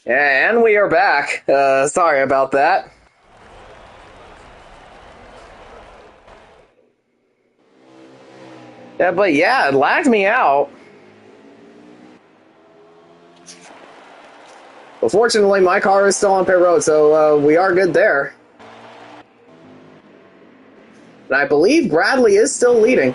Yeah, and we are back. Sorry about that. Yeah, but yeah, it lagged me out. But fortunately, my car is still on pit road, so we are good there. And I believe Bradley is still leading.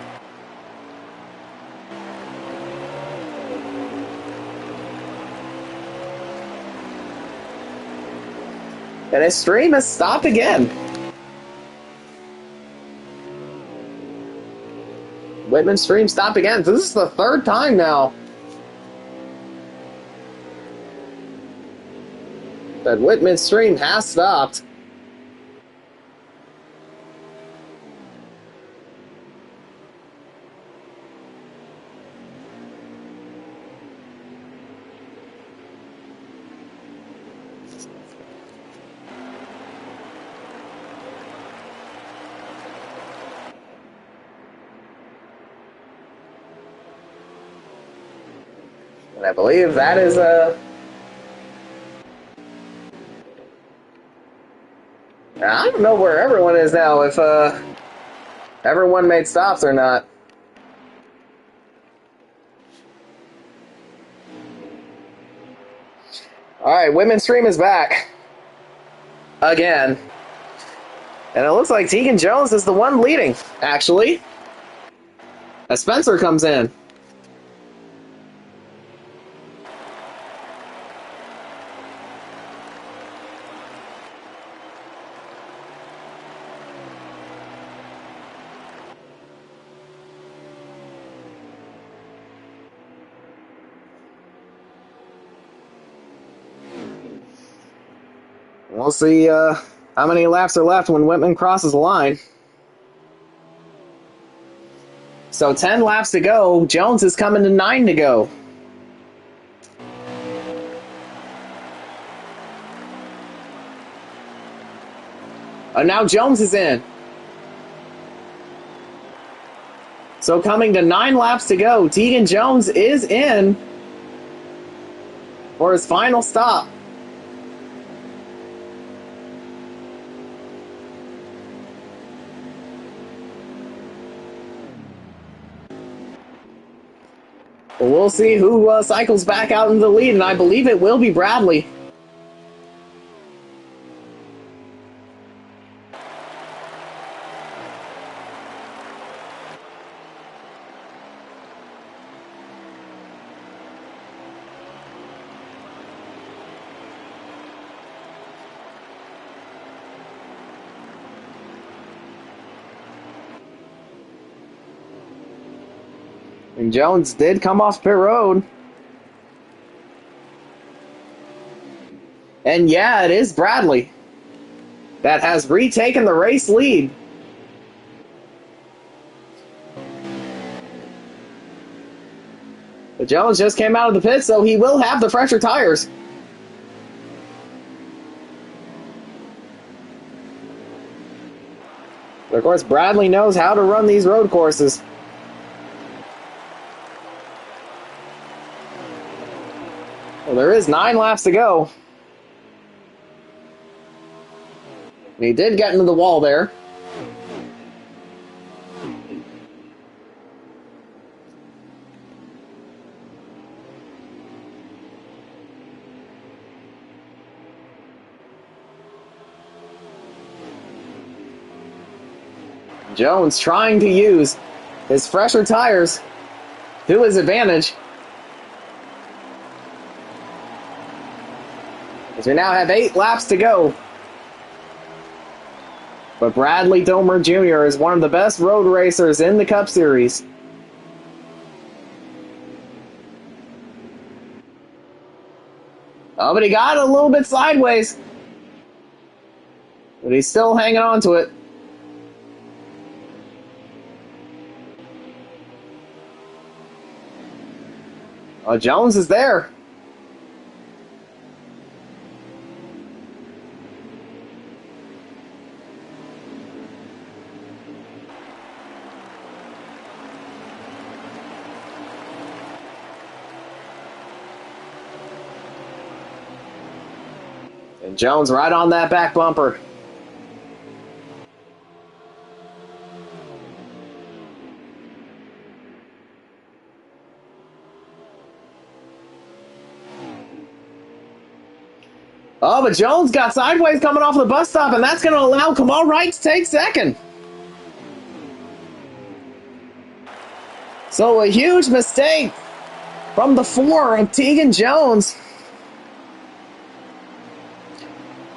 And his stream has stopped again. Whitman's stream stopped again. So this is the third time now that Whitman's stream has stopped. And I believe that is I don't know where everyone is now, if everyone made stops or not. Alright, Women's Stream is back. Again. And it looks like Tegan Jones is the one leading, actually. As Spencer comes in. We'll see how many laps are left when Whitman crosses the line. So 10 laps to go. Jones is coming to 9 to go. Now Jones is in. So coming to 9 laps to go. Tegan Jones is in for his final stop. We'll see who cycles back out into the lead, and I believe it will be Bradley. And Jones did come off pit road. And yeah, it is Bradley that has retaken the race lead. But Jones just came out of the pit, so he will have the fresher tires. But of course, Bradley knows how to run these road courses. Well, there is 9 laps to go. And he did get into the wall there. Jones trying to use his fresher tires to his advantage. As we now have 8 laps to go. But Bradley Domer Jr. is one of the best road racers in the Cup Series. Oh, but he got a little bit sideways. But he's still hanging on to it. Oh, Jones is there. And Jones right on that back bumper. Oh, but Jones got sideways coming off the bus stop, and that's going to allow Kamal Wright to take second. So a huge mistake from the 4 of Tegan Jones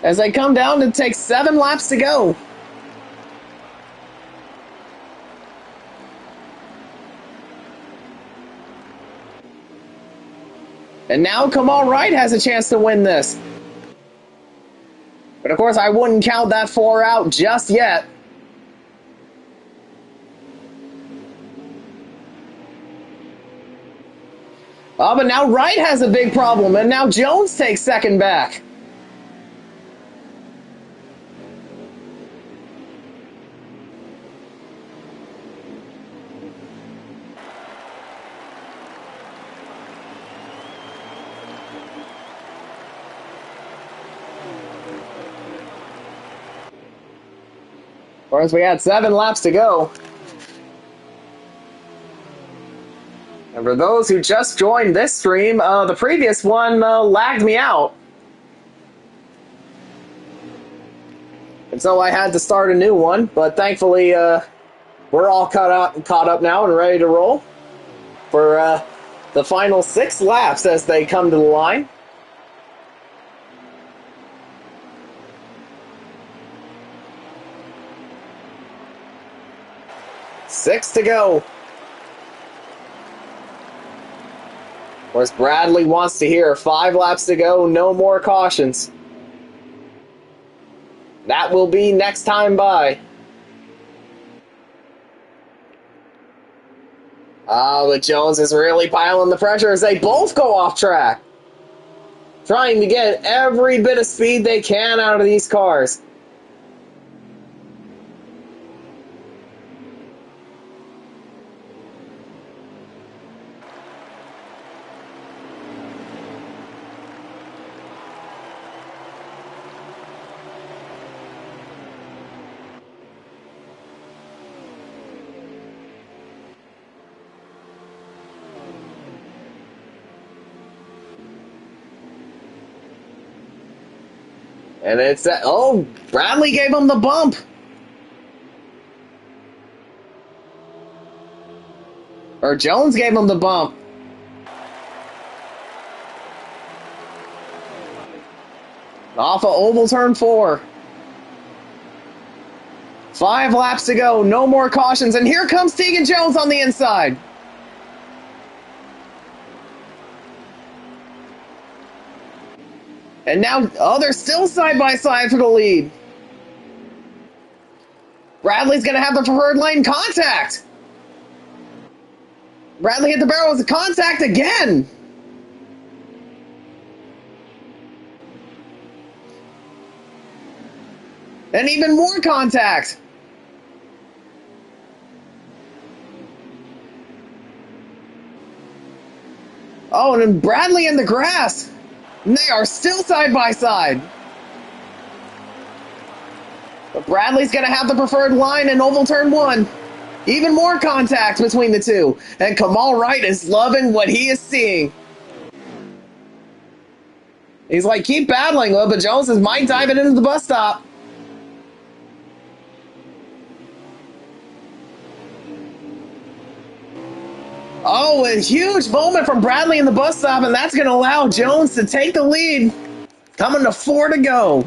as they come down to take 7 laps to go. And now Kamal Wright has a chance to win this. But of course, I wouldn't count that 4 out just yet. Oh, but now Wright has a big problem, and now Jones takes second back. Of course, we had 7 laps to go. And for those who just joined this stream, the previous one lagged me out. And so I had to start a new one, but thankfully we're all caught up now and ready to roll for the final 6 laps as they come to the line. Six to go. Of course, Bradley wants to hear 5 laps to go, no more cautions. That will be next time by. But Jones is really piling the pressure as they both go off track. Trying to get every bit of speed they can out of these cars. And it's oh, Bradley gave him the bump. Or Jones gave him the bump. Off of oval turn 4. 5 laps to go, no more cautions, and here comes Tegan Jones on the inside. And now, oh, they're still side by side for the lead. Bradley's going to have the preferred lane contact. Bradley hit the barrel with the contact again. And even more contact. Oh, and then Bradley in the grass. And they are still side by side. But Bradley's going to have the preferred line in oval turn 1. Even more contact between the two. And Kamal Wright is loving what he is seeing. He's like, keep battling, but Jones is might diving into the bus stop. Oh, a huge moment from Bradley in the bus stop, and that's going to allow Jones to take the lead. Coming to 4 to go.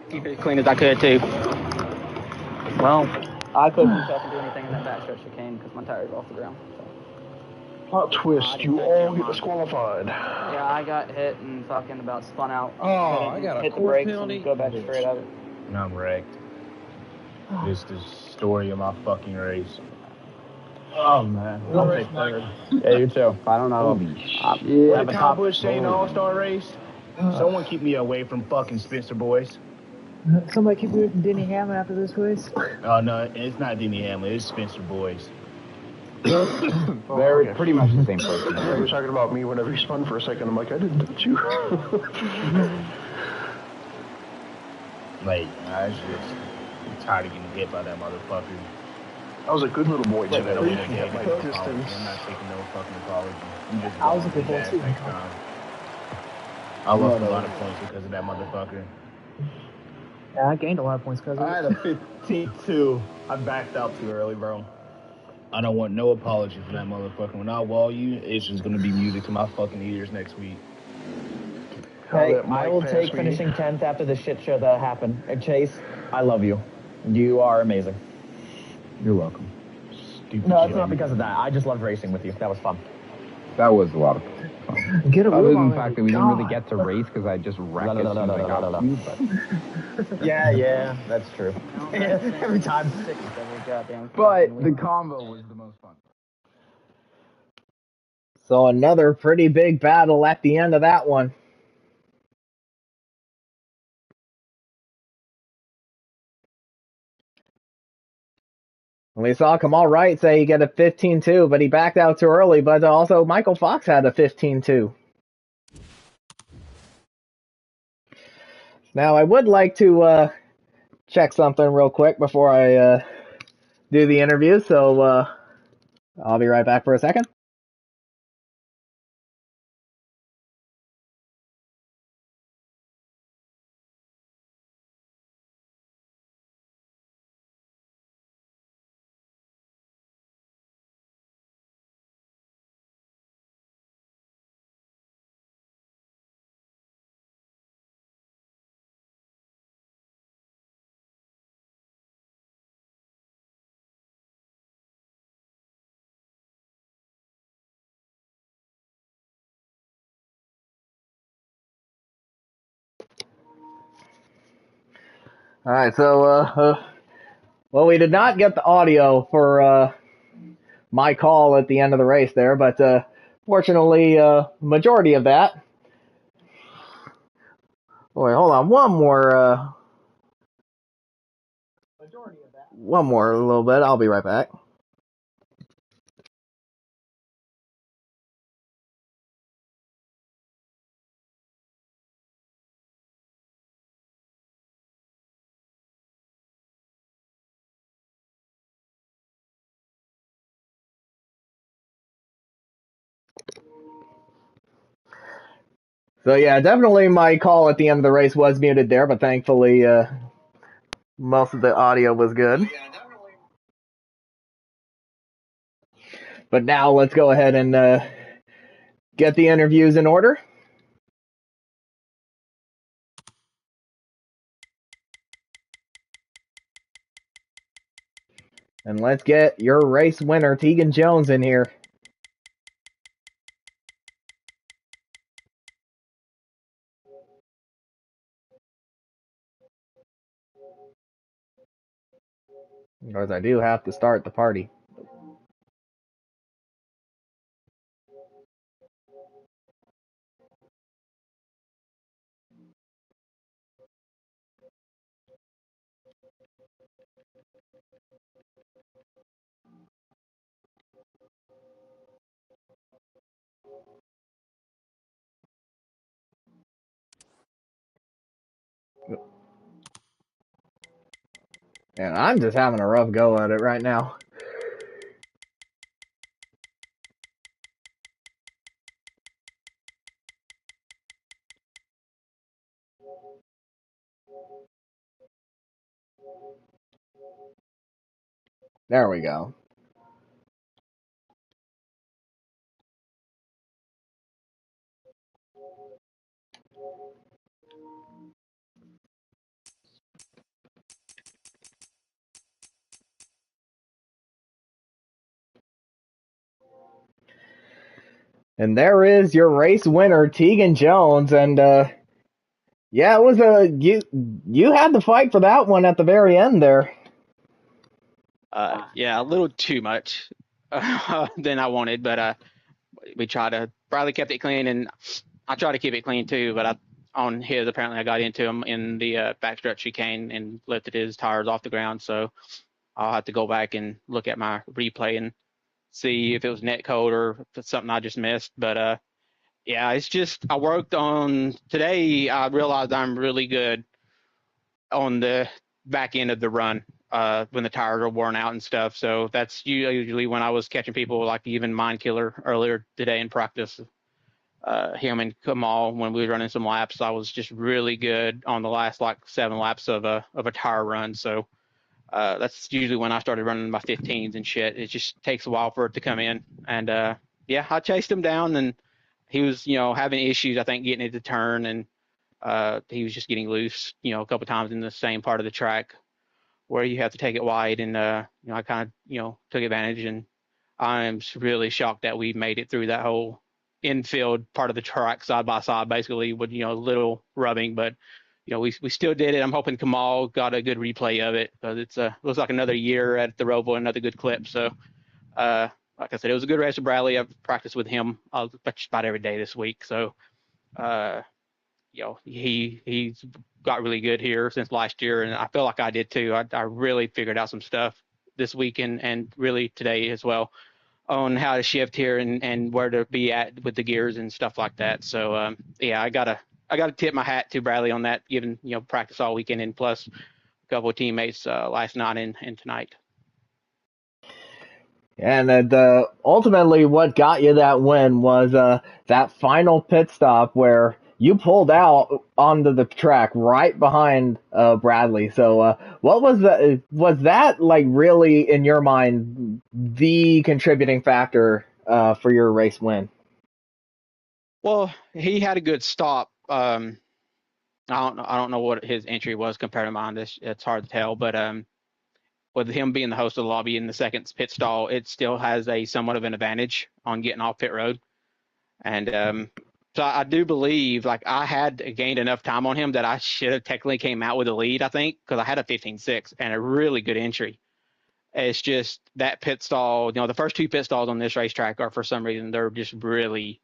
keep it as clean as I could too. Well, I couldn't fucking do anything in that backstretch chicane because my tires were off the ground. So. Plot twist, you all get disqualified. Yeah, I got hit and fucking about spun out. Oh, I got a hit the court brakes penalty. and go back straight at it. And I'm wrecked. This is the story of my fucking race. Oh man, I'll take third. Yeah, you too. I don't know. What did Tom Bush say in the All-Star race? Someone keep me away from fucking Spencer boys. Somebody keep away from Denny Hamlin after this race. Oh no, it's not Denny Hamlin. It's Spencer boys. They're pretty much the same person. You were talking about me whenever you spun for a second. I'm like, I didn't touch you. Like, I was just tired of getting hit by that motherfucker. I was a good little boy today. I'm not Yeah, my distance. taking no fucking apology. I'm just I was a good boy too. next time. I lost a lot of points because of that motherfucker. Yeah, I gained a lot of points because of I it. had a 15-2. I backed out too early, bro. I don't want no apology for that motherfucker. When I wall you, it's just gonna be music to my fucking ears next week. Hey, I will take finishing 10th after the shit show that happened. And Chase, I love you. You are amazing. You're welcome. Stupid No, it's shit. not because of that. I just loved racing with you. That was fun. That was a lot of fun. Get a Other wheel than on the fact it. that we didn't really God. get to race because I just wrecked as soon as I got you, but Yeah, that's true. Every time. but the combo was the most fun. So another pretty big battle at the end of that one. We saw Kamal Wright say he got a 15-2, but he backed out too early. But also Michael Fox had a 15-2. Now I would like to check something real quick before I do the interview. So I'll be right back for a second. All right, so well, we did not get the audio for my call at the end of the race there, but fortunately, majority of that. Wait, hold on, one more a little bit. I'll be right back. So yeah, definitely my call at the end of the race was muted there, but thankfully most of the audio was good. But now let's go ahead and get the interviews in order. And let's get your race winner, Tegan Jones, in here. Because I do have to start the party. And I'm just having a rough go at it right now. There we go. And there is your race winner, Tegan Jones. And yeah, it was you had to fight for that one at the very end there. Yeah, a little too much than I wanted, but we tried to. Bradley kept it clean, and I tried to keep it clean too. But on his, apparently I got into him in the backstretch chicane and lifted his tires off the ground. So I'll have to go back and look at my replay and see if it was net code or if it's something I just missed. But yeah, it's just I worked on today. I realized I'm really good on the back end of the run when the tires are worn out and stuff. So that's usually when I was catching people like even Mind Killer earlier today in practice. Him and Kamal, when we were running some laps, I was just really good on the last like 7 laps of a tire run. So that's usually when I started running my 15s and shit. It just takes a while for it to come in. And yeah, I chased him down, and he was, having issues, I think, getting it to turn, and he was just getting loose, a couple times in the same part of the track where you have to take it wide. And I kind of, took advantage, and I'm really shocked that we made it through that whole infield part of the track side by side, basically with, little rubbing, but we still did it. I'm hoping Kamal got a good replay of it, because it's looks like another year at the Roval, another good clip. So like I said, it was a good race with Bradley. I've practiced with him just about every day this week. So he's got really good here since last year, and I feel like I did too. I really figured out some stuff this week and really today as well on how to shift here and where to be at with the gears and stuff like that. So yeah, I gotta tip my hat to Bradley on that, given practice all weekend and plus a couple of teammates last night and tonight. And ultimately, what got you that win was that final pit stop where you pulled out onto the track right behind Bradley. So what was that? Was that like really, in your mind, the contributing factor for your race win? Well, he had a good stop. I don't know what his entry was compared to mine. It's hard to tell, but with him being the host of the lobby in the second pit stall, it still has a somewhat of an advantage on getting off pit road. And so I do believe like I had gained enough time on him that I should have technically came out with a lead, I think, because I had a 15.6 and a really good entry. It's just that pit stall, the first 2 pit stalls on this racetrack are, for some reason, they're just really,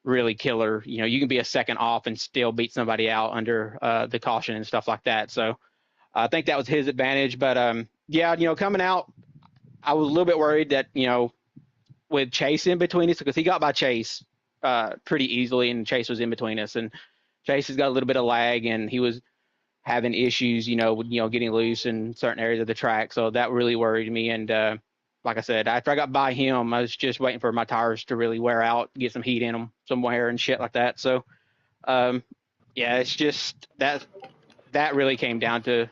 really killer. You can be a second off and still beat somebody out under the caution and stuff like that. So I think that was his advantage. But yeah, coming out, I was a little bit worried that, with Chase in between us, because he got by Chase pretty easily, and Chase was in between us. And Chase has got a little bit of lag, and he was having issues, with, getting loose in certain areas of the track. So that really worried me. And like I said, after I got by him, I was just waiting for my tires to really wear out, get some heat in them somewhere and shit like that. So yeah, it's just that really came down to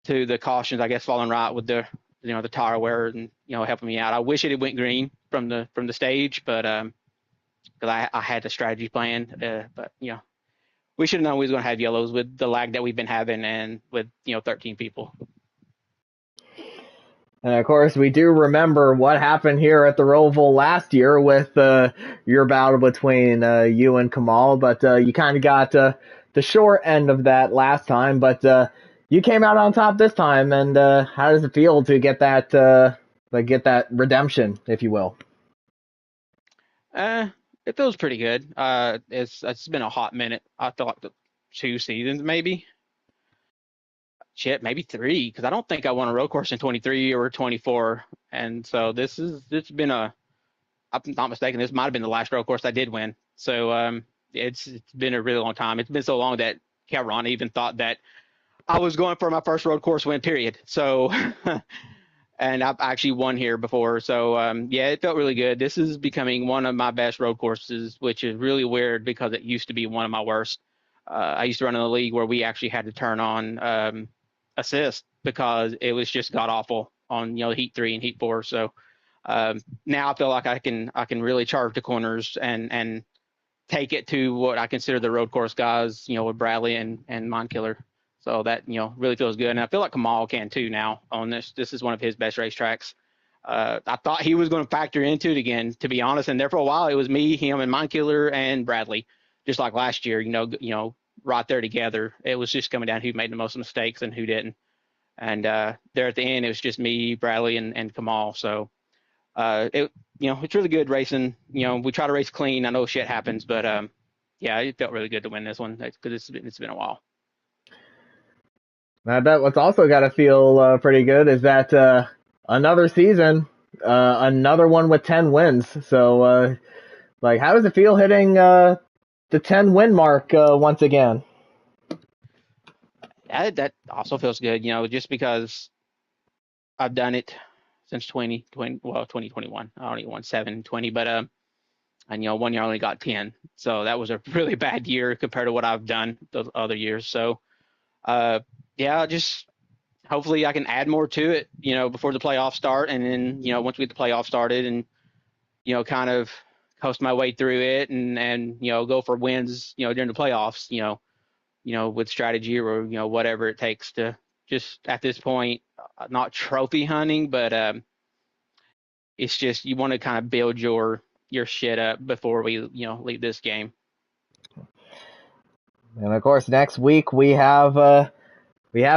the cautions, I guess, falling right with the the tire wear and helping me out. I wish it had went green from the stage, but because I had the strategy planned, but we should have known we was going to have yellows with the lag that we've been having and with 13 people. And of course, we do remember what happened here at the Roval last year with your battle between you and Kamal, but you kind of got the short end of that last time, but you came out on top this time. And how does it feel to get that redemption, if you will? It feels pretty good. It's been a hot minute. I feel like the 2 seasons maybe. Shit, maybe 3, because I don't think I won a road course in 23 or 24, and so it's been I'm not mistaken, this might have been the last road course I did win. So it's been a really long time. It's been so long that Cameron even thought that I was going for my first road course win, period. So and I've actually won here before. So yeah, it felt really good. This is becoming one of my best road courses, which is really weird because it used to be one of my worst. I used to run in a league where we actually had to turn on assist because it was just god awful on heat 3 and heat 4. So now I feel like I can really charge the corners and take it to what I consider the road course guys, with Bradley and Mind Killer. So that really feels good, and I feel like Kamal can too now on this. This is one of his best racetracks. I thought he was going to factor into it again, to be honest. And there for a while, it was me, him, and Mindkiller and Bradley, just like last year. Right there together. It was just coming down who made the most mistakes and who didn't. And there at the end, it was just me, Bradley, and Kamal. So it's really good racing. We try to race clean. I know shit happens, but yeah, it felt really good to win this one because it's been a while. I bet what's also got to feel pretty good is that another season, another one with 10 wins. So, how does it feel hitting the 10 win mark once again? That also feels good, just because I've done it since 2021. I only won 7, 20, but and 1 year I only got 10. So that was a really bad year compared to what I've done the other years. So yeah, just hopefully I can add more to it, before the playoffs start, and then once we get the playoffs started, and kind of coast my way through it, and go for wins, during the playoffs, with strategy or whatever it takes to just at this point, not trophy hunting, but it's just you want to kind of build your shit up before we leave this game. And of course, next week we have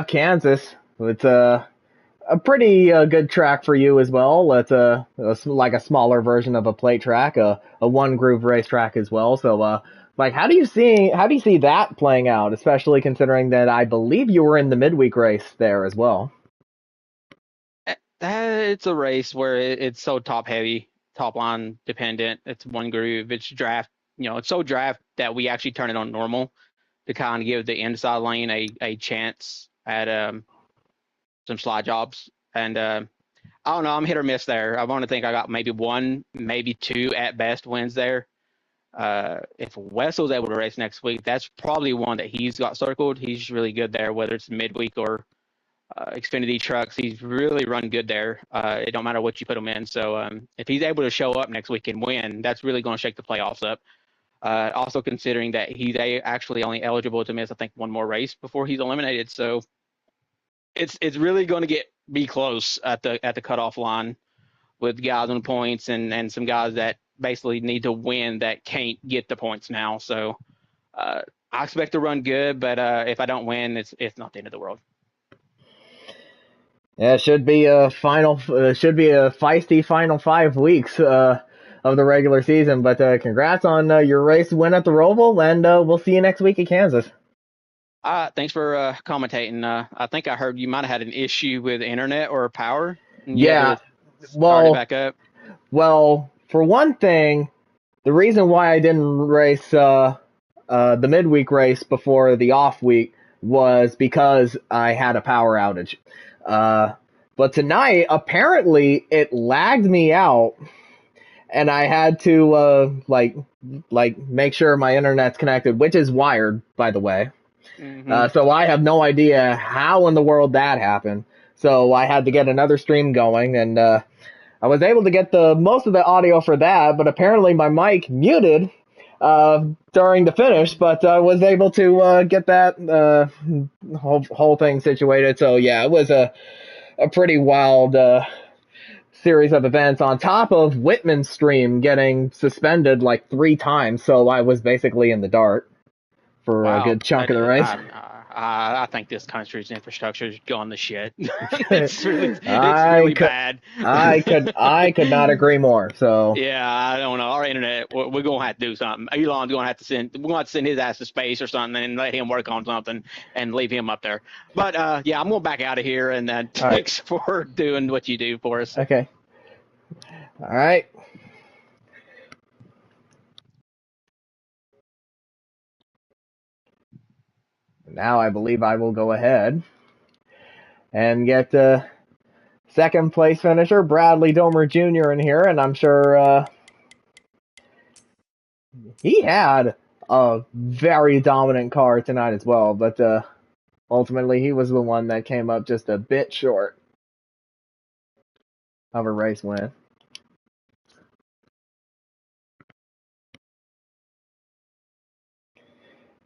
Kansas. It's a pretty good track for you as well. It's like a smaller version of a plate track, a one groove racetrack as well. So how do you see that playing out, especially considering that I believe you were in the midweek race there as well? It's a race where it's so top heavy, top line dependent. It's one groove. It's draft. It's so draft that we actually turn it on normal to kind of give the inside lane a chance at some slide jobs. And I don't know, I'm hit or miss there. I want to think I got maybe 1, maybe 2 at best wins there. If Wessel's able to race next week, that's probably one that he's got circled. He's really good there, whether it's midweek or Xfinity trucks. He's really run good there. It don't matter what you put him in. So if he's able to show up next week and win, that's really going to shake the playoffs up. Also considering that he's actually only eligible to miss, I think, one more race before he's eliminated. So it's really going to be close at the cutoff line with guys on points and some guys that basically need to win that can't get the points now. So I expect to run good, but if I don't win, it's not the end of the world. Yeah, it should be a feisty final 5 weeks of the regular season. But congrats on your race win at the Roval, and we'll see you next week at Kansas. Thanks for commentating. I think I heard you might have had an issue with internet or power. And yeah, start it back up. Well, for one thing, the reason why I didn't race the midweek race before the off week was because I had a power outage. But tonight, apparently, it lagged me out, and I had to make sure my internet's connected, which is wired, by the way. Mm-hmm. So I have no idea how in the world that happened. So I had to get another stream going, and I was able to get most of the audio for that, but apparently my mic muted during the finish, but I was able to get that whole thing situated. So yeah, it was a pretty wild series of events, on top of Whitman's stream getting suspended like 3 times. So I was basically in the dark for a good chunk of the race. I think this country's infrastructure is going to shit. It's really bad. I could not agree more. So yeah, I don't know. Our internet, we're gonna have to do something. Elon's gonna have to send his ass to space or something and let him work on something and leave him up there. But yeah, I'm going back out of here, and thanks for doing what you do for us. Okay. All right. Now I believe I will go ahead and get second place finisher Bradley Domer Jr. in here, and I'm sure he had a very dominant car tonight as well, but ultimately he was the one that came up just a bit short of a race win.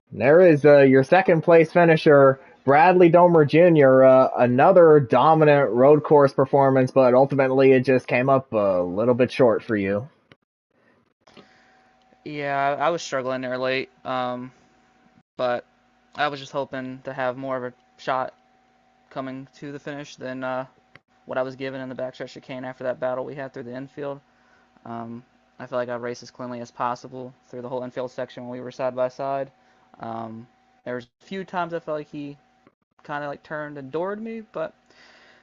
There is your second place finisher Bradley Domer Jr., another dominant road course performance, but ultimately it just came up a little bit short for you. Yeah, I was struggling there late, but I was just hoping to have more of a shot coming to the finish than what I was given in the backstretch chicane after that battle we had through the infield. I feel like I raced as cleanly as possible through the whole infield section when we were side by side. There was a few times I felt like he kind of like turned and doored me, but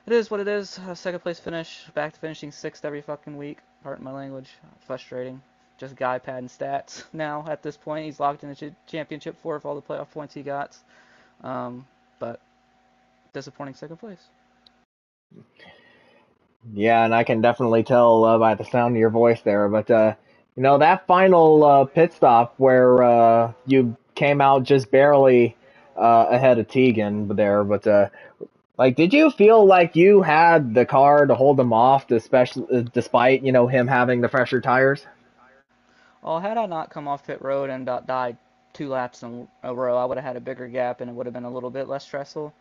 it is what it is. A second place finish, back to finishing sixth every fucking week. Pardon my language. Frustrating. Just guy padding stats now at this point. He's locked in the championship for all the playoff points he got. But disappointing second place. Yeah, and I can definitely tell by the sound of your voice there. But, that final pit stop where you came out just barely ahead of Tegan there. But, did you feel like you had the car to hold him off, especially despite, him having the fresher tires? Well, had I not come off pit road and died 2 laps in a row, I would have had a bigger gap and it would have been a little bit less stressful.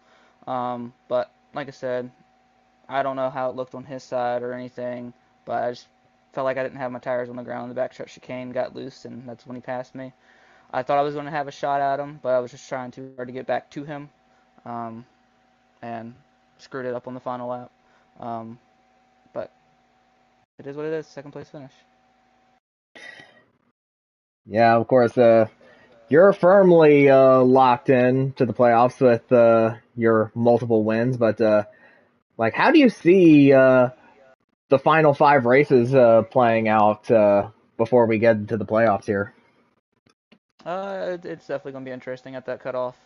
But like I said, I don't know how it looked on his side or anything, but I just felt like I didn't have my tires on the ground. The backstretch chicane got loose, and that's when he passed me. I thought I was going to have a shot at him, but I was just trying too hard to get back to him, and screwed it up on the final lap. But it is what it is. Second place finish. Yeah, of course. You're firmly locked in to the playoffs with your multiple wins, but how do you see the final 5 races playing out before we get into the playoffs here? It's definitely going to be interesting at that cutoff.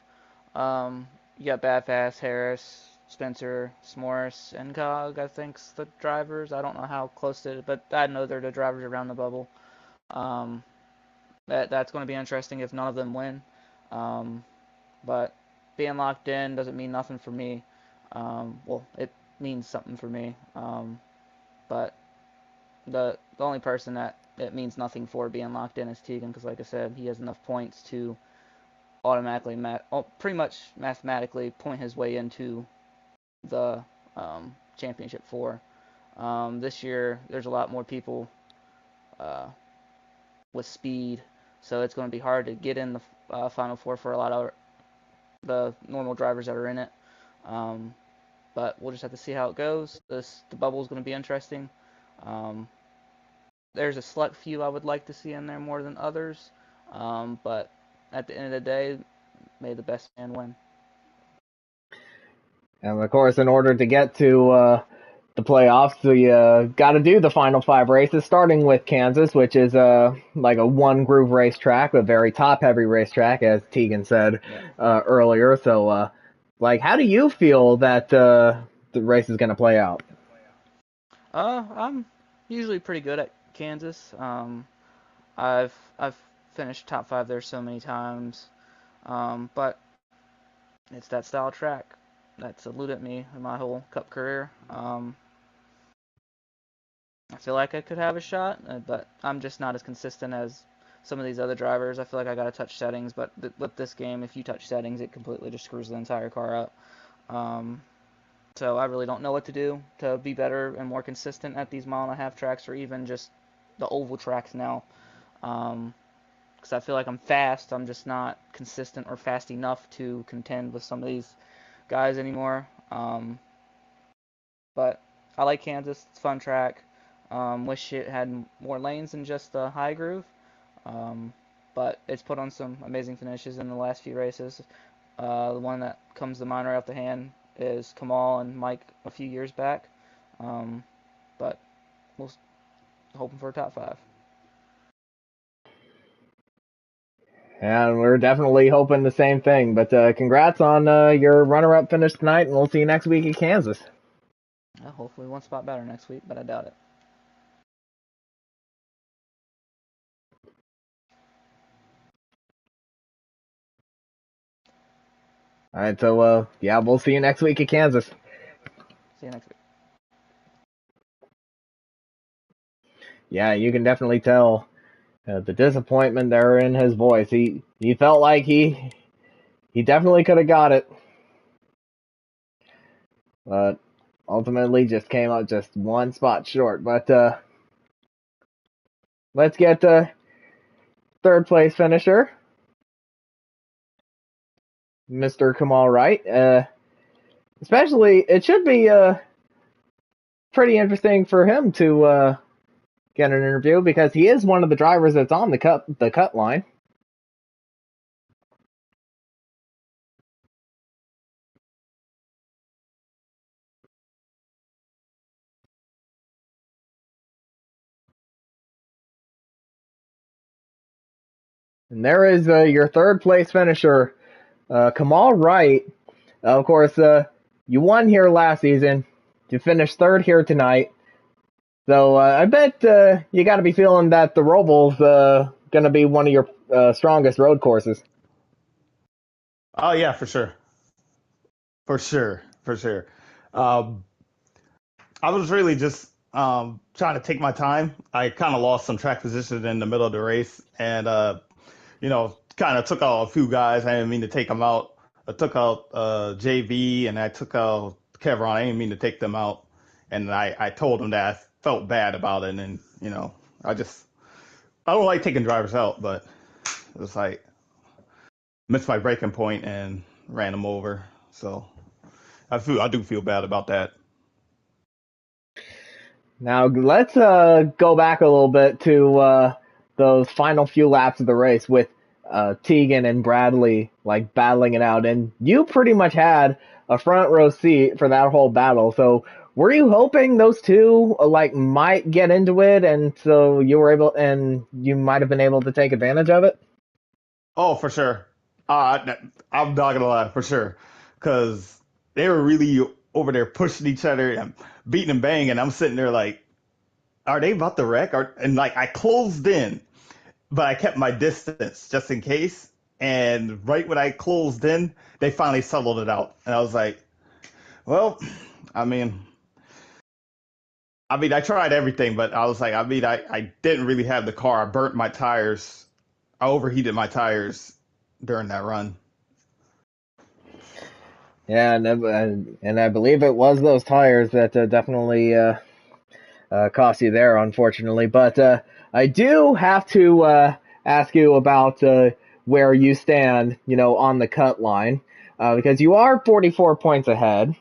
You got Badfast, Harris, Spencer, S'mores, and Cog, I think's the drivers. I don't know how close to it, but I know they're the drivers around the bubble. That's going to be interesting if none of them win. But being locked in doesn't mean nothing for me. Well, it means something for me. But the only person that it means nothing for being locked in is Tegan, because like I said, he has enough points to automatically, pretty much mathematically point his way into the championship 4. This year, there's a lot more people with speed, so it's going to be hard to get in the Final 4 for a lot of the normal drivers that are in it. But we'll just have to see how it goes. The bubble is going to be interesting. There's a select few I would like to see in there more than others, but at the end of the day, may the best man win. And of course, in order to get to the playoffs, we got to do the final 5 races, starting with Kansas, which is like a one groove racetrack, a very top heavy racetrack, as Tegan said earlier. So, how do you feel that the race is going to play out? I'm usually pretty good at Kansas. I've finished top 5 there so many times, but it's that style track that's eluded me in my whole Cup career. I feel like I could have a shot, but I'm just not as consistent as some of these other drivers. I feel like I got to touch settings, but with this game, if you touch settings, it completely just screws the entire car up. So I really don't know what to do to be better and more consistent at these 1.5-mile tracks, or even just the oval tracks now. Because I feel like I'm fast. I'm just not consistent or fast enough to contend with some of these guys anymore. But I like Kansas. It's a fun track. Wish it had more lanes than just the high groove. But it's put on some amazing finishes in the last few races. The one that comes to mind right off the hand is Kamal and Mike a few years back. But we're hoping for a top 5. And we're definitely hoping the same thing. But congrats on your runner-up finish tonight, and we'll see you next week at Kansas. Hopefully 1 spot better next week, but I doubt it. All right, so we'll see you next week at Kansas. See you next week. Yeah, you can definitely tell the disappointment there in his voice. He felt like he definitely could have got it. but ultimately just came up just one spot short. But let's get third place finisher, Mr. Kamal Wright. Especially, it should be pretty interesting for him to get an interview because he is one of the drivers that's on the cut line. And there is your third place finisher, Kamal Wright. Of course, you won here last season. You finished third here tonight. So I bet you got to be feeling that the Roval's going to be one of your strongest road courses. Oh yeah, for sure, for sure, for sure. Um, I was really just trying to take my time. I kind of lost some track position in the middle of the race, and kind of took out a few guys. I didn't mean to take them out. I took out JV and I took out Kevron. I didn't mean to take them out, and I told them that I felt bad about it, and I just I don't like taking drivers out, but it was like missed my braking point and ran them over. So I do feel bad about that. Now let's go back a little bit to those final few laps of the race with Tegan and Bradley like battling it out, and you pretty much had a front row seat for that whole battle. So were you hoping those two like might get into it, and so you might have been able to take advantage of it? Oh, for sure. I'm not gonna lie, for sure, because they were really over there pushing each other and beating and banging. I'm sitting there like, are they about to wreck? And like I closed in, but I kept my distance just in case. And right when I closed in, they finally settled it out, and I was like, well, I mean, I tried everything, but I was like, I didn't really have the car. I burnt my tires. I overheated my tires during that run. Yeah, and I believe it was those tires that definitely cost you there, unfortunately. But I do have to ask you about where you stand, on the cut line, because you are 44 points ahead.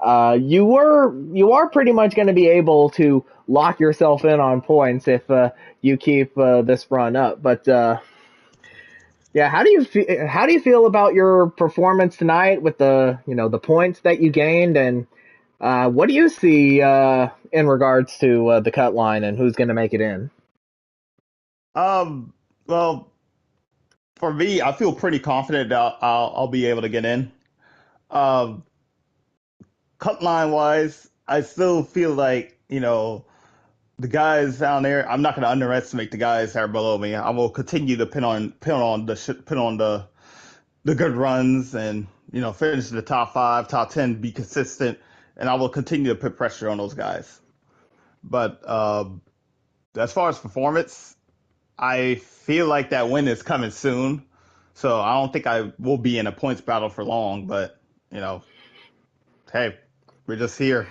You are pretty much going to be able to lock yourself in on points if you keep this run up. But yeah, how do you feel about your performance tonight with the points that you gained, and what do you see in regards to the cut line and who's going to make it in? Well, for me, I feel pretty confident that I'll be able to get in. Um, Cut line wise, I still feel like the guys down there. I'm not going to underestimate the guys that are below me. I will continue to pin on the good runs and finish in the top five, top 10, be consistent, and I will continue to put pressure on those guys. But as far as performance, I feel like that win is coming soon. So I don't think I will be in a points battle for long, but you know, hey, we're just here.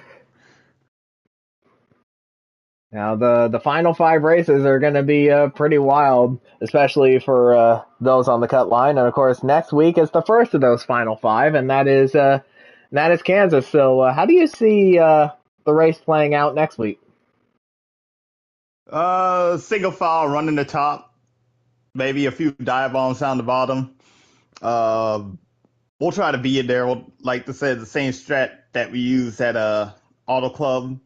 Now the final five races are going to be pretty wild, especially for those on the cut line. And of course, next week is the first of those final five, and that is Kansas. So how do you see the race playing out next week? Single file running the top, maybe a few dive bombs down the bottom. Uh, we'll try to be in there. We'll, like I said, the same strat that we use at Auto Club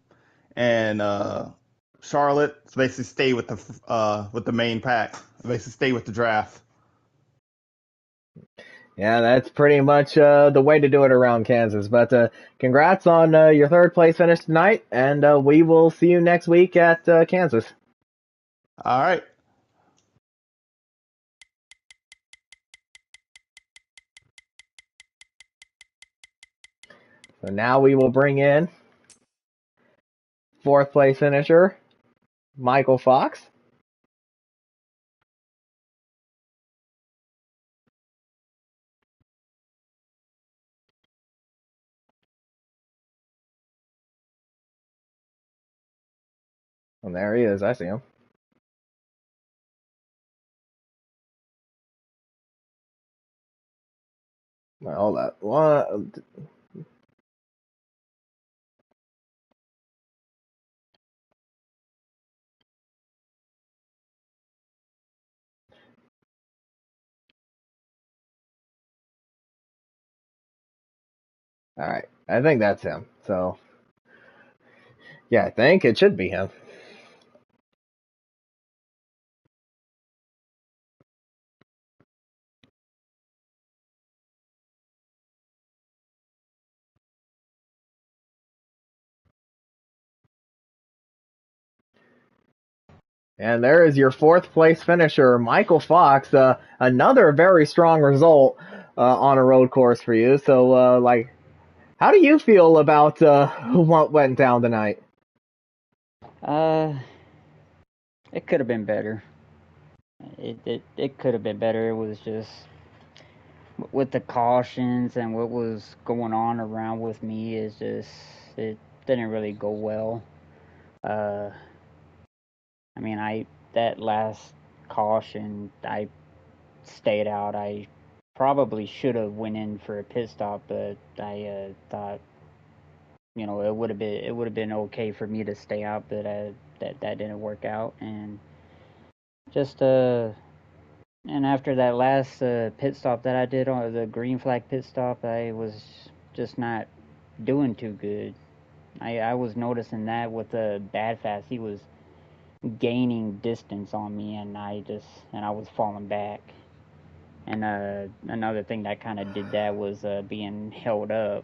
and Charlotte. So basically, stay with the main pack. Basically, stay with the draft. Yeah, that's pretty much the way to do it around Kansas. But congrats on your third place finish tonight, and we will see you next week at Kansas. All right. So now we will bring in fourth place finisher, Michael Fox. And there he is. I see him. Well, hold that. What? All right. I think that's him. So, yeah, I think it should be him. And there is your fourth place finisher, Michael Fox. Another very strong result on a road course for you. So, how do you feel about what went down tonight? It could have been better. It could have been better. It was just with the cautions and what was going on around with me. Is just it didn't really go well. I mean, that last caution, I stayed out. I probably should have went in for a pit stop, but I thought, it would have been okay for me to stay out, but that didn't work out, and just and after that last pit stop that I did on the green flag pit stop, I was just not doing too good. I was noticing that with the bad fast, he was gaining distance on me, and I was falling back. And another thing that kind of did that was being held up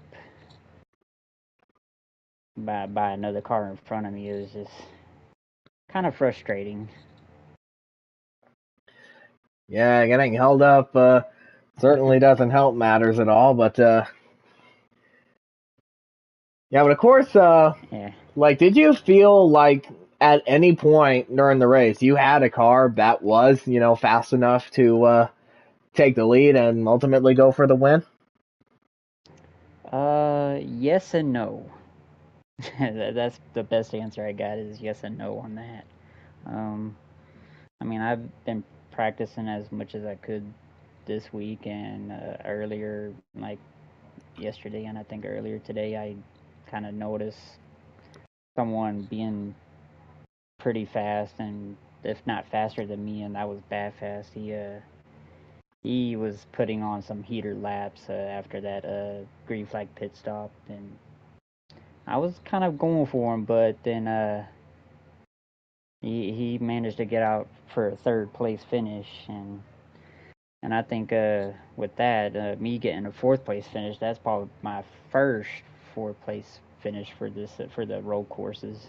by another car in front of me. It was just kind of frustrating. Yeah, getting held up certainly doesn't help matters at all. But yeah, but of course, Yeah. did you feel like at any point during the race you had a car that was, fast enough to take the lead and ultimately go for the win? Yes and no. That's the best answer I got is yes and no on that. I mean, I've been practicing as much as I could this week and earlier, like yesterday, and I think earlier today, I kind of noticed someone being pretty fast, and if not faster than me, and that was bad fast. He was putting on some heater laps after that green flag pit stop, and I was kind of going for him, but then he managed to get out for a third place finish, and I think with that, me getting a fourth place finish, that's probably my first fourth place finish for this for the road courses.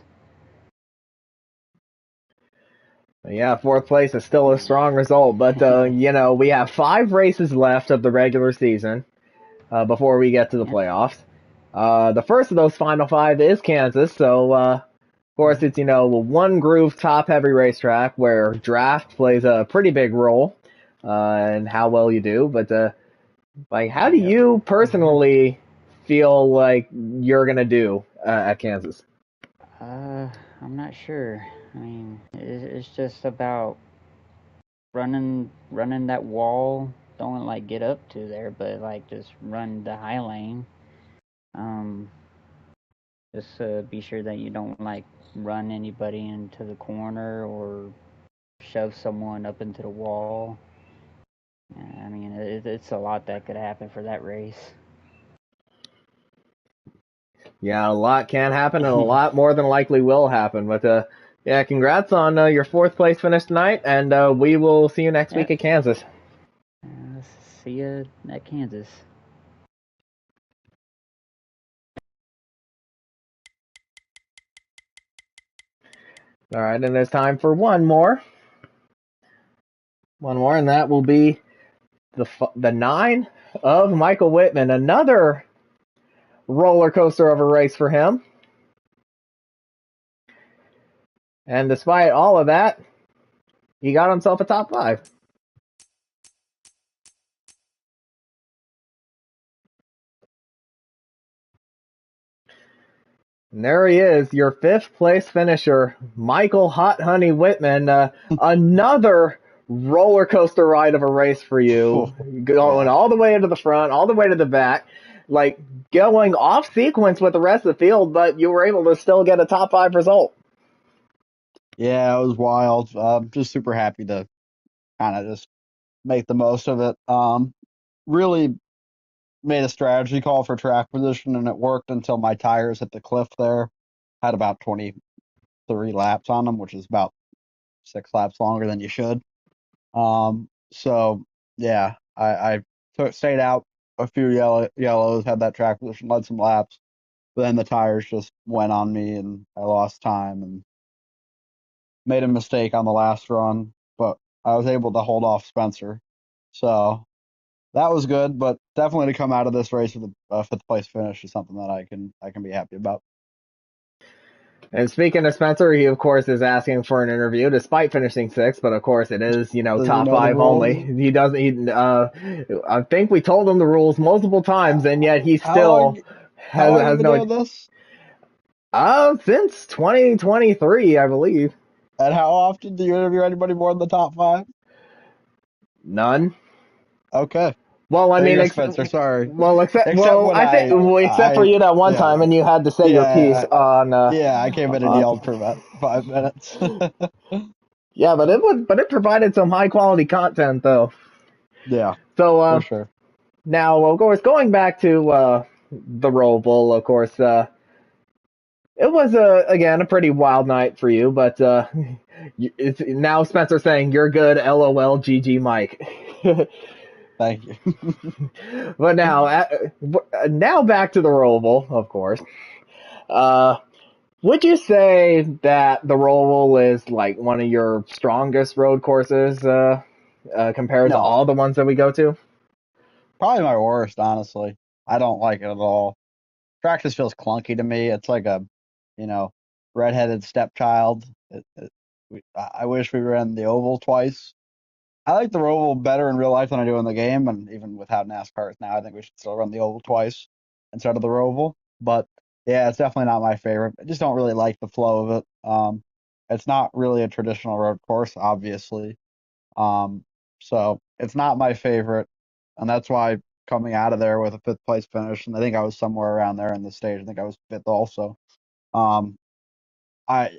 Yeah, fourth place is still a strong result, but we have 5 races left of the regular season before we get to the playoffs. The first of those final 5 is Kansas, so of course it's a one groove top heavy racetrack where draft plays a pretty big role in how well you do. But how do you personally feel like you're gonna do at Kansas? I'm not sure. I mean, it's just about running that wall. Don't like get up to there, but like just run the high lane. Um, just be sure that you don't like run anybody into the corner or shove someone up into the wall. I mean, it's a lot that could happen for that race. Yeah, a lot can happen, and a lot more than likely will happen. But yeah, congrats on your fourth place finish tonight, and we will see you next week at Kansas. See you at Kansas. All right, and it's time for one more, and that will be the 9 of Michael Whitman. Another roller coaster of a race for him. And despite all of that, he got himself a top 5. And there he is, your 5th place finisher, Michael Hot Honey Whitman. Another roller coaster ride of a race for you, going all the way to the front, all the way to the back, like going off sequence with the rest of the field, but you were able to still get a top 5 result. Yeah, it was wild. Just super happy to kind of just make the most of it. Really made a strategy call for track position, and it worked until my tires hit the cliff there. Had about 23 laps on them, which is about 6 laps longer than you should. So yeah, I stayed out a few yellows, had that track position, led some laps, but then the tires just went on me, and I lost time and made a mistake on the last run, but I was able to hold off Spencer. So that was good, but definitely to come out of this race with a 5th place finish is something that I can be happy about. And speaking of Spencer, he of course is asking for an interview despite finishing 6th, but of course it is, Does top he know the 5 only. rules? He doesn't, I think we told him the rules multiple times, and yet he still How long have you has been no, doing this? since 2023, I believe. And how often do you interview anybody more than the top 5? None. Okay. Well, I There you mean, go, Spencer. Sorry. except When I think, except for you that one yeah, time, and you had to say your piece yeah, on, yeah. I came in and yelled for about 5 minutes. yeah, but it provided some high quality content though. Yeah, So, for sure. now, of course, going back to, the Roval, of course, it was, again, a pretty wild night for you, but, it's now Spencer saying you're good, LOL, GG Mike. Thank you. But now back to the Roval, of course. Would you say that the Roval is like one of your strongest road courses, compared to No, all the ones that we go to? probably my worst, honestly. I don't like it at all. Track just feels clunky to me. It's like a, you know, redheaded stepchild. I wish we ran the oval twice. I like the Roval better in real life than I do in the game, and even with how NASCAR is now, I think we should still run the oval twice instead of the Roval. But yeah, it's definitely not my favorite. I just don't really like the flow of it. It's not really a traditional road course, obviously. Um, so it's not my favorite, and that's why coming out of there with a 5th place finish, and I think I was somewhere around there in the stage. I think I was 5th also. Um,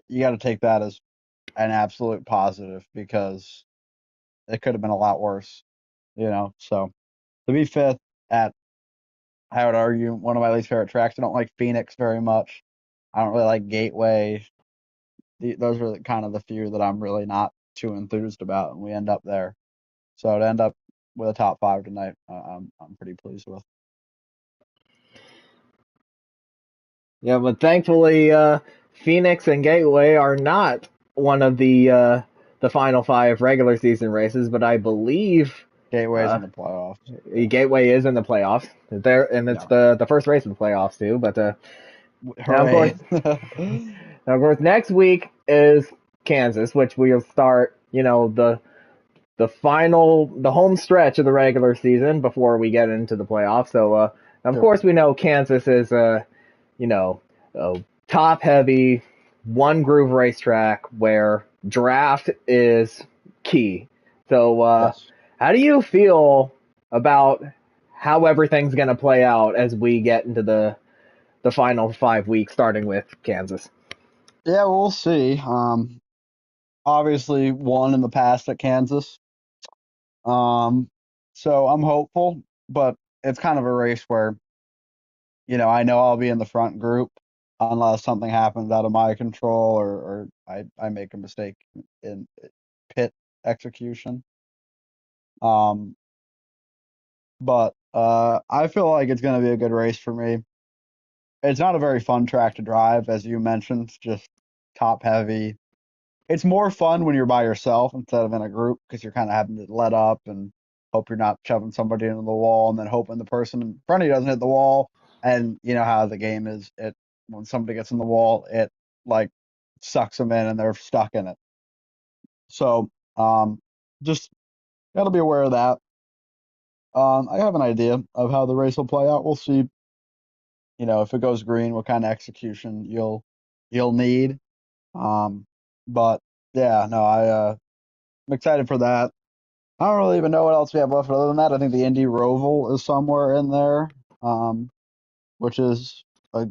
you got to take that as an absolute positive because it could have been a lot worse, So to be 5th at, I would argue, one of my least favorite tracks. I don't like Phoenix very much. I don't really like Gateway. Those are kind of the few that I'm really not too enthused about, and we end up there. So to end up with a top 5 tonight, I'm pretty pleased with. Yeah, but thankfully, Phoenix and Gateway are not one of the final 5 regular season races, but I believe Gateway's in the playoffs. Gateway is in the playoffs. There, and it's Yeah. the first race of the playoffs too. But now, Hooray! of course, next week is Kansas, which we'll start. The home stretch of the regular season before we get into the playoffs. So, of Sure. course, we know Kansas is you know, a top heavy, one groove racetrack where draft is key. So, Yes. how do you feel about how everything's going to play out as we get into the final 5 weeks, starting with Kansas? Yeah, we'll see. Obviously won in the past at Kansas. So I'm hopeful, but it's kind of a race where, I know I'll be in the front group unless something happens out of my control or I make a mistake in pit execution. Um, but I feel like it's going to be a good race for me. It's not a very fun track to drive, as you mentioned, just top heavy. It's more fun when you're by yourself instead of in a group because you're kind of having to let up and hope you're not shoving somebody into the wall and then hoping the person in front of you doesn't hit the wall. And you know how the game is. When somebody gets in the wall, it like sucks them in and they're stuck in it. So just got to be aware of that. I have an idea of how the race will play out. We'll see. if it goes green, what kind of execution you'll need. But yeah, no, I'm excited for that. I don't really even know what else we have left other than that. I think the Indy Roval is somewhere in there, which is a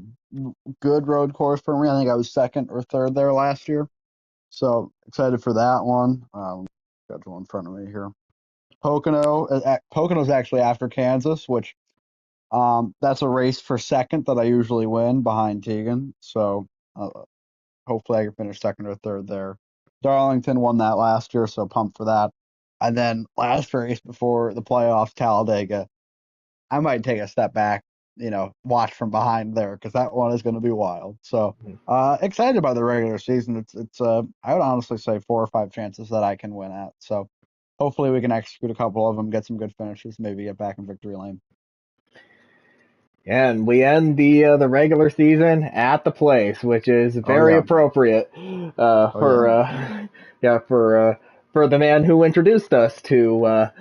good road course for me. I think I was second or third there last year. So excited for that one. Schedule in front of me here. Pocono's actually after Kansas, which that's a race for second that I usually win behind Tegan. So hopefully I can finish second or third there. Darlington won that last year, so pumped for that. And then last race before the playoffs, Talladega. I might take a step back, watch from behind there because that one is going to be wild. So excited by the regular season. It's I would honestly say 4 or 5 chances that I can win at. So hopefully we can execute a couple of them, get some good finishes, maybe get back in victory lane. And we end the regular season at the place, which is very appropriate for the man who introduced us to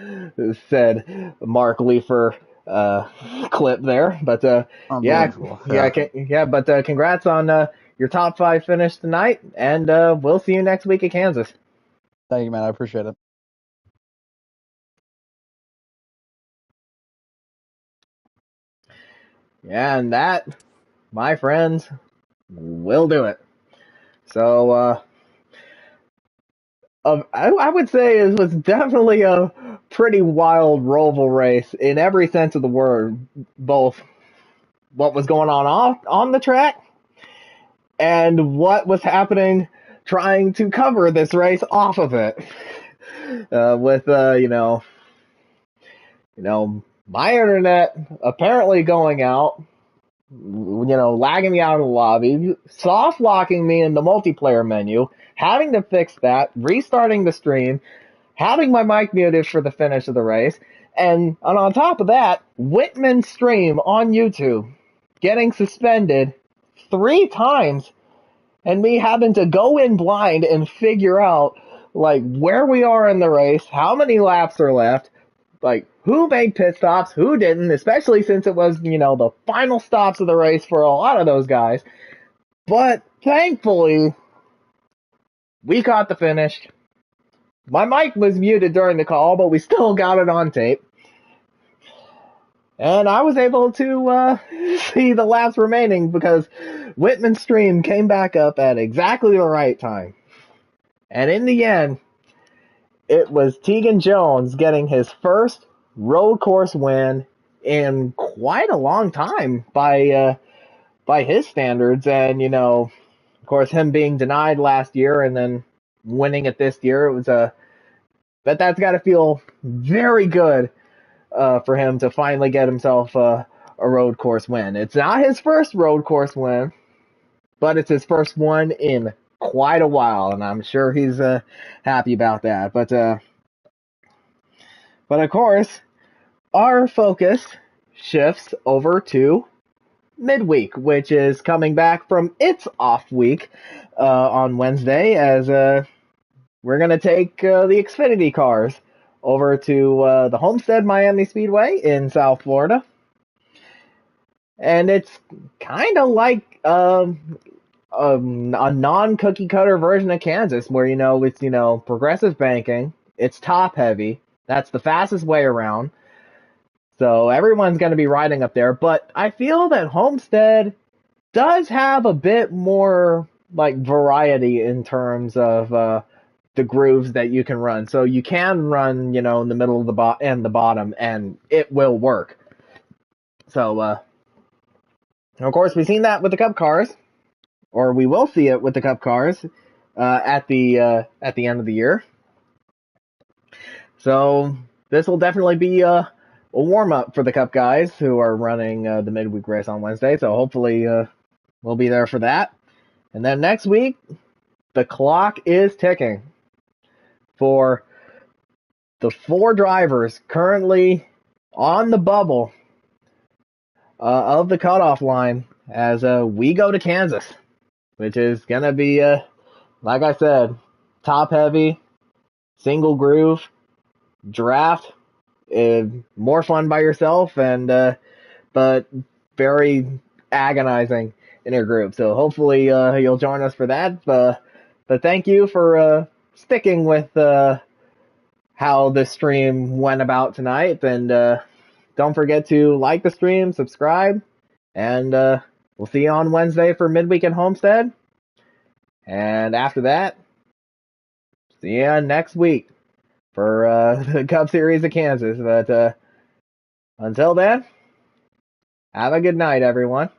said Mark Leifer clip there. But but congrats on your top 5 finish tonight, and we'll see you next week at Kansas. Thank you, man. I appreciate it. Yeah, and that, my friends, will do it. So, I would say it was definitely a pretty wild Roval race in every sense of the word, both what was going on the track and what was happening trying to cover this race off of it. With my internet apparently going out, lagging me out of the lobby, soft locking me in the multiplayer menu, having to fix that, restarting the stream, having my mic muted for the finish of the race, and on top of that, Whitman's stream on YouTube getting suspended 3 times, and me having to go in blind and figure out where we are in the race, how many laps are left, who made pit stops, who didn't, especially since it was, the final stops of the race for a lot of those guys. But thankfully, we caught the finish. My mic was muted during the call, but we still got it on tape. And I was able to see the laps remaining because Whitman's stream came back up at exactly the right time. And in the end, it was Tegan Jones getting his first road course win in quite a long time by his standards. And, of course, him being denied last year and then winning it this year, it was but that's got to feel very good for him to finally get himself a road course win. It's not his first road course win, but it's his first one in quite a while, and I'm sure he's happy about that. But of course, our focus shifts over to midweek, which is coming back from its off week on Wednesday, as we're going to take the Xfinity cars over to the Homestead Miami Speedway in South Florida. And it's kind of like a non-cookie cutter version of Kansas, where, it's, progressive banking, it's top heavy, that's the fastest way around. So everyone's going to be riding up there, but I feel that Homestead does have a bit more variety in terms of the grooves that you can run. So you can run, in the middle of the the bottom, and it will work. So, of course, we've seen that with the Cup cars, or we will see it with the Cup cars at the end of the year. So this will definitely be a warm-up for the Cup guys who are running the midweek race on Wednesday. So hopefully we'll be there for that. And then next week, the clock is ticking for the 4 drivers currently on the bubble of the cutoff line as we go to Kansas, which is going to be, like I said, top heavy, single groove, draft, more fun by yourself, and but very agonizing in your group. So hopefully you'll join us for that. But thank you for sticking with how the stream went about tonight. And don't forget to like the stream, subscribe, and we'll see you on Wednesday for Midweek at Homestead. And after that, see you next week for the Cup Series of Kansas. But until then, have a good night, everyone.